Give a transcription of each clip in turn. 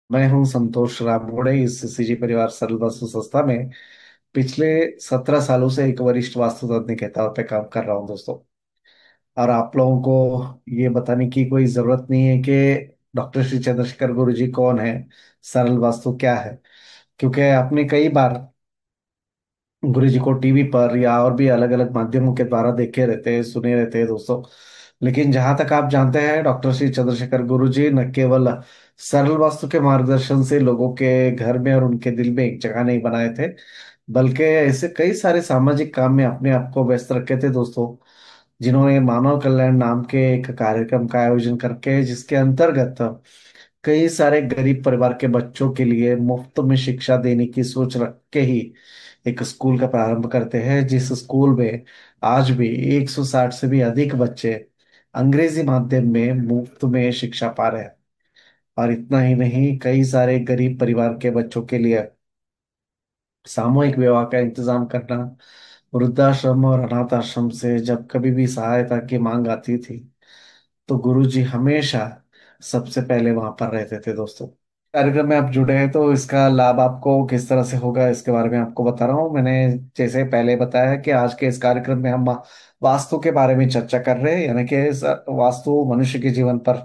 मैं हूं संतोष रामोड़े इस सीजी परिवार सरल वास्तु संस्था में पिछले 17 सालों से एक वरिष्ठ वास्तुतज्ञ के तौर पे काम कर रहा हूं दोस्तों। और आप लोगों को ये बताने की कोई जरूरत नहीं है कि डॉक्टर श्री चंद्रशेखर गुरु जी कौन है, सरल वास्तु क्या है, क्योंकि आपने कई बार गुरु जी को टीवी पर या और भी अलग अलग माध्यमों के द्वारा देखे रहते हैं, सुने रहते हैं दोस्तों। लेकिन जहां तक आप जानते हैं, डॉक्टर श्री चंद्रशेखर गुरु जी न केवल सरल वास्तु के मार्गदर्शन से लोगों के घर में और उनके दिल में एक जगह नहीं बनाए थे, बल्कि ऐसे कई सारे सामाजिक काम में अपने आप को व्यस्त रखे थे दोस्तों। जिन्होंने मानव कल्याण नाम के एक कार्यक्रम का आयोजन करके, जिसके अंतर्गत कई सारे गरीब परिवार के बच्चों के लिए मुफ्त में शिक्षा देने की सोच रख के ही एक स्कूल का प्रारंभ करते हैं, जिस स्कूल में आज भी 160 से भी अधिक बच्चे अंग्रेजी माध्यम में मुफ्त में शिक्षा पा रहे हैं। और इतना ही नहीं, कई सारे गरीब परिवार के बच्चों के लिए सामूहिक विवाह का इंतजाम करना, वृद्धाश्रम और अनाथ आश्रम से जब कभी भी सहायता की मांग आती थी, तो गुरुजी हमेशा सबसे पहले वहां पर रहते थे दोस्तों। कार्यक्रम में आप जुड़े हैं तो इसका लाभ आपको किस तरह से होगा, इसके बारे में आपको बता रहा हूँ। मैंने जैसे पहले बताया कि आज के इस कार्यक्रम में हम वास्तु के बारे में चर्चा कर रहे हैं, यानी कि वास्तु मनुष्य के जीवन पर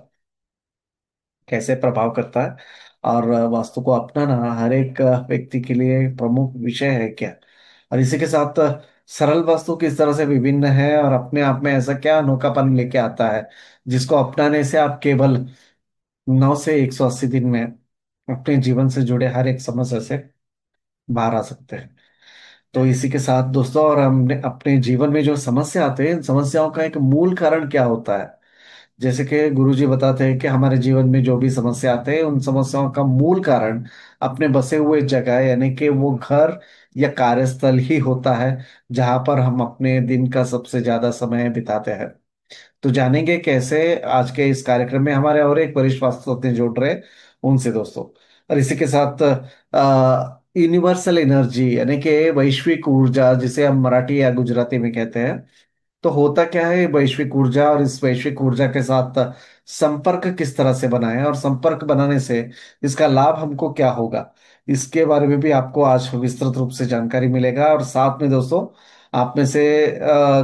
कैसे प्रभाव करता है, और वास्तु को अपनाना हर एक व्यक्ति के लिए प्रमुख विषय है क्या। और इसी के साथ सरल वास्तु किस तरह से विभिन्न है और अपने आप में ऐसा क्या अनोखापन लेके आता है, जिसको अपनाने से आप केवल 9 से 180 दिन में अपने जीवन से जुड़े हर एक समस्या से बाहर आ सकते हैं। तो इसी के साथ दोस्तों, और हमने अपने जीवन में जो समस्या आते हैं, इन समस्याओं का एक मूल कारण क्या होता है। जैसे कि गुरुजी बताते हैं कि हमारे जीवन में जो भी समस्या आते हैं, उन समस्याओं का मूल कारण अपने बसे हुए जगह, यानी कि वो घर या कार्यस्थल ही होता है, जहां पर हम अपने दिन का सबसे ज्यादा समय बिताते हैं। तो जानेंगे कैसे आज के इस कार्यक्रम में हमारे और एक वरिष्ठ वास्तुतज्ञ जुड़ रहे हैं, उनसे दोस्तों। और इसी के साथ यूनिवर्सल एनर्जी, यानी कि वैश्विक ऊर्जा, जिसे हम मराठी या गुजराती में कहते हैं। तो होता क्या है वैश्विक ऊर्जा, और इस वैश्विक ऊर्जा के साथ संपर्क किस तरह से बनाएं, और संपर्क बनाने से इसका लाभ हमको क्या होगा, इसके बारे में भी आपको आज विस्तृत रूप से जानकारी मिलेगा। और साथ में दोस्तों, आप में से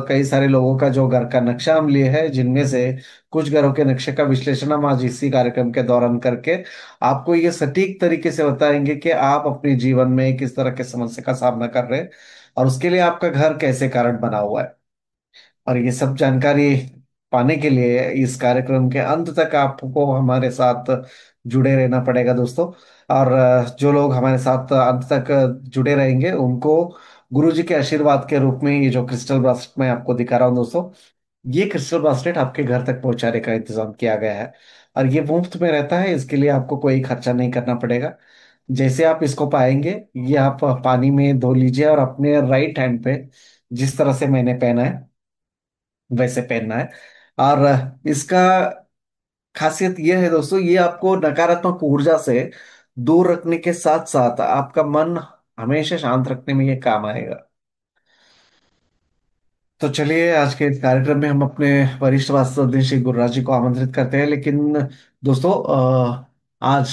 कई सारे लोगों का जो घर का नक्शा हम लिए है, जिनमें से कुछ घरों के नक्शे का विश्लेषण हम आज इसी कार्यक्रम के दौरान करके आपको ये सटीक तरीके से बताएंगे कि आप अपने जीवन में किस तरह के समस्या का सामना कर रहे हैं, और उसके लिए आपका घर कैसे कारण बना हुआ है। और ये सब जानकारी पाने के लिए इस कार्यक्रम के अंत तक आपको हमारे साथ जुड़े रहना पड़ेगा दोस्तों। और जो लोग हमारे साथ अंत तक जुड़े रहेंगे, उनको गुरु जी के आशीर्वाद के रूप में ये जो क्रिस्टल ब्रासलेट मैं आपको दिखा रहा हूँ दोस्तों, ये क्रिस्टल ब्रासलेट आपके घर तक पहुंचाने का इंतजाम किया गया है। और ये मुफ्त में रहता है, इसके लिए आपको कोई खर्चा नहीं करना पड़ेगा। जैसे आप इसको पाएंगे, ये आप पानी में धो लीजिए और अपने राइट हैंड पे, जिस तरह से मैंने पहना है वैसे पहनना है। और इसका खासियत यह है दोस्तों, ये आपको नकारात्मक ऊर्जा से दूर रखने के साथ साथ आपका मन हमेशा शांत रखने में ये काम आएगा। तो चलिए, आज के इस कार्यक्रम में हम अपने वरिष्ठ वास्तुज्ञ श्री गुरुराज जी को आमंत्रित करते हैं। लेकिन दोस्तों, आज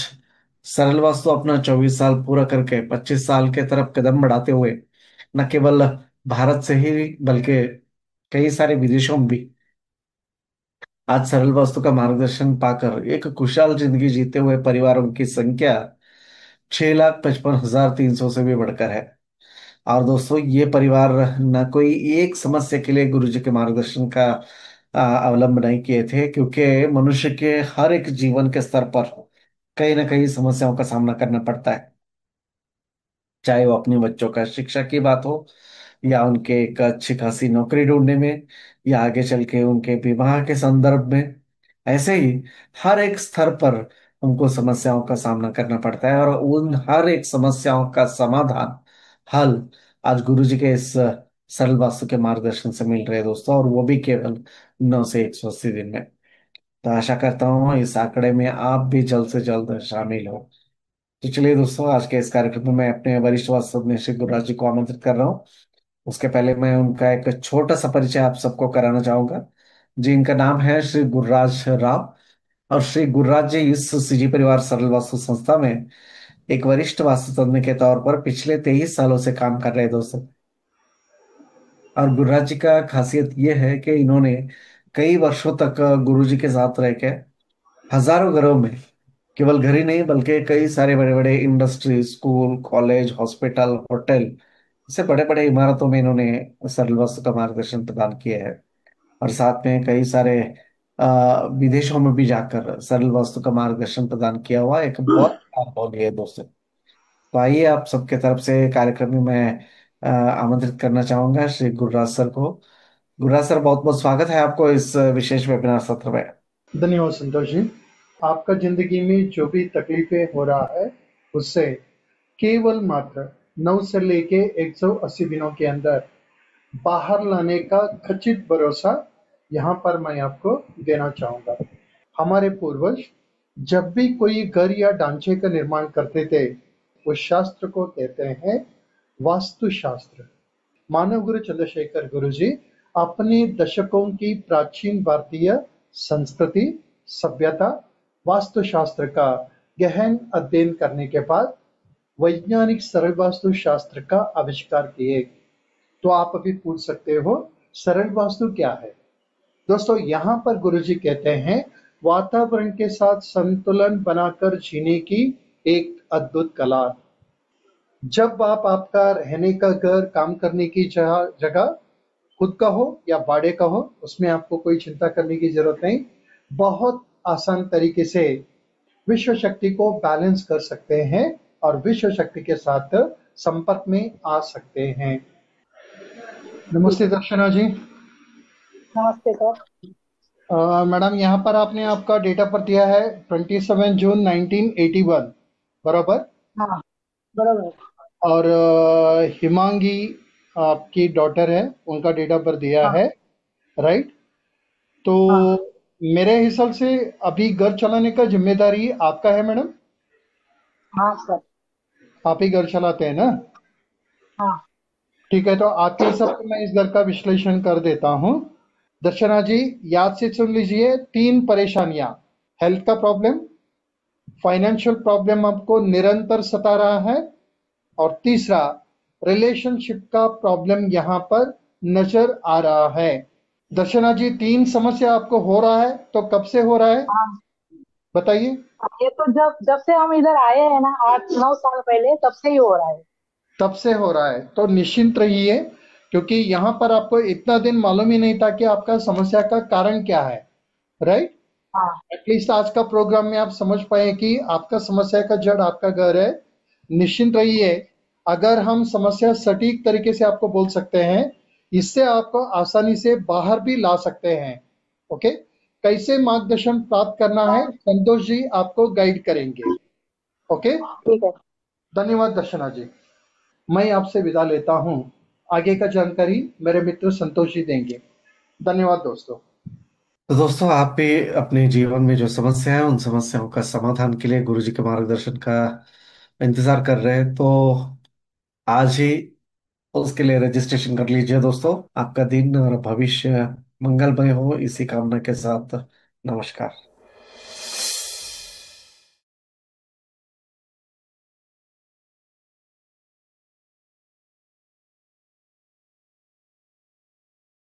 सरल वास्तु अपना 24 साल पूरा करके 25 साल के तरफ कदम बढ़ाते हुए, न केवल भारत से ही बल्कि कई सारे विदेशों में भी आज सरल वास्तु का मार्गदर्शन पाकर एक खुशहाल जिंदगी जीते हुए परिवारों की संख्या 6,55,300 से भी बढ़कर है। और दोस्तों, ये परिवार न कोई एक समस्या के लिए गुरु जी के मार्गदर्शन का अवलंब नहीं किए थे, क्योंकि मनुष्य के हर एक जीवन के स्तर पर कहीं ना कहीं समस्याओं का सामना करना पड़ता है। चाहे वो अपने बच्चों का शिक्षा की बात हो, या उनके एक अच्छी खासी नौकरी ढूंढने में, या आगे चल के उनके विवाह के संदर्भ में। ऐसे ही हर एक स्तर पर उनको समस्याओं का सामना करना पड़ता है, और उन हर एक समस्याओं का समाधान, हल आज गुरु जी के इस सरल वास्तु के मार्गदर्शन से मिल रहे हैं दोस्तों, और वो भी केवल 9 से 180 दिन में। तो आशा करता हूँ इस आंकड़े में आप भी जल्द से जल्द शामिल हो। तो चलिए दोस्तों, आज के इस कार्यक्रम में मैं अपने वरिष्ठ वास्तव श्री गुरुराज जी को आमंत्रित कर रहा हूँ। उसके पहले मैं उनका एक छोटा सा परिचय आप सबको कराना चाहूंगा। जी, इनका नाम है श्री गुरुराज राव। और श्री गुरुराज जी इस सीजी परिवार सरल वास्तु संस्था में एक वरिष्ठ वास्तुतज्ञ के तौर पर पिछले 23 सालों से काम कर रहे हैं दोस्तों। और गुरुराज जी का खासियत यह है कि इन्होंने कई वर्षों तक गुरु जी के साथ रह के हजारों घरों में, केवल घर ही नहीं बल्कि कई सारे बड़े बड़े industry, school, college, hospital, hotel, ऐसे बड़े बड़े इमारतों में इन्होंने सरल वास्तु का मार्गदर्शन प्रदान किया है। और साथ में कई सारे विदेशों में भी जाकर सरल वास्तु का मार्गदर्शन प्रदान किया हुआ एक बहुत अनुभव है दोस्तों। तो आइए आप सबके तरफ से कार्यक्रम में मैं आमंत्रित करना चाहूंगा श्री गुरुराज सर को। गुरुराज सर, बहुत बहुत स्वागत है आपको इस विशेष वेबिनार सत्र में। धन्यवाद संतोष जी। आपका जिंदगी में जो भी तकलीफें हो रहा है उससे केवल मात्र 9 से लेके 180 दिनों के अंदर बाहर लाने का खचित भरोसा यहाँ पर मैं आपको देना चाहूंगा। हमारे पूर्वज जब भी कोई घर या ढांचे का निर्माण करते थे उस शास्त्र को कहते हैं वास्तु शास्त्र। मानव गुरु चंद्रशेखर गुरु जी अपने दशकों की प्राचीन भारतीय संस्कृति, सभ्यता, वास्तुशास्त्र का गहन अध्ययन करने के बाद वैज्ञानिक सरल वास्तु शास्त्र का आविष्कार किए। तो आप अभी पूछ सकते हो सरल वास्तु क्या है। दोस्तों, यहाँ पर गुरुजी कहते हैं वातावरण के साथ संतुलन बनाकर जीने की एक अद्भुत कला। जब आप आपका रहने का घर, काम करने की जगह खुद का हो या भाड़े का हो, उसमें आपको कोई चिंता करने की जरूरत नहीं। बहुत आसान तरीके से विश्व शक्ति को बैलेंस कर सकते हैं और विश्व शक्ति के साथ संपर्क में आ सकते हैं। नमस्ते दर्शना जी। नमस्ते सर। मैडम, यहाँ पर आपने आपका डेट ऑफ बर्थ दिया है 27 जून 1981, बराबर। हाँ, बरोबर। और हिमांगी आपकी डॉटर है, उनका डेट ऑफ बर्थ दिया हाँ है, राइट। तो हाँ मेरे हिसाब से अभी घर चलाने का जिम्मेदारी आपका है मैडम। हाँ सर। आप ही घर चलाते हैं ना। हाँ ठीक है, तो आपके हिसाब से मैं इस घर का विश्लेषण कर देता हूँ। दर्शना जी, याद से सुन लीजिए। 3 परेशानियां: हेल्थ का प्रॉब्लम, फाइनेंशियल प्रॉब्लम आपको निरंतर सता रहा है, और तीसरा रिलेशनशिप का प्रॉब्लम यहाँ पर नजर आ रहा है। दर्शना जी, 3 समस्या आपको हो रहा है, तो कब से हो रहा है हाँ। बताइए। ये तो जब जब से हम इधर आए हैं ना, 8-9 साल पहले, तब से ही हो रहा है। तब से हो रहा है तो निश्चिंत रहिए, क्योंकि यहाँ पर आपको इतना दिन मालूम ही नहीं था कि आपका समस्या का कारण क्या है, राइट। हाँ एटलीस्ट आज का प्रोग्राम में आप समझ पाए कि आपका समस्या का जड़ आपका घर है। निश्चिंत रहिए, अगर हम समस्या सटीक तरीके से आपको बोल सकते हैं, इससे आपको आसानी से बाहर भी ला सकते हैं। ओके, कैसे मार्गदर्शन प्राप्त करना है संतोष जी आपको गाइड करेंगे। ओके, ठीक है। धन्यवाद दर्शना जी। मैं आपसे विदा लेता हूं। आगे का जानकारी मेरे मित्र संतोष जी देंगे। धन्यवाद दोस्तों। तो दोस्तों, आप भी अपने जीवन में जो समस्या है उन समस्याओं का समाधान के लिए गुरु जी के मार्गदर्शन का इंतजार कर रहे हैं, तो आज ही उसके लिए रजिस्ट्रेशन कर लीजिए दोस्तों। आपका दिन और भविष्य मंगलमय हो, इसी कामना के साथ नमस्कार।